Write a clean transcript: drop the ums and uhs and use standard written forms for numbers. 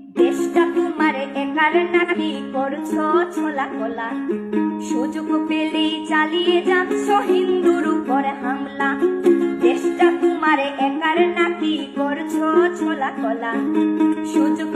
দেশটা তোমার একার নাকি করছো ছোলা কোলা, সুযোগ পেলেই চালিয়ে যাচ্ছ হিন্দুর উপর হামলা। দেশটা তোমার একার নাকি করছো ছোলা কোলা, সুযোগ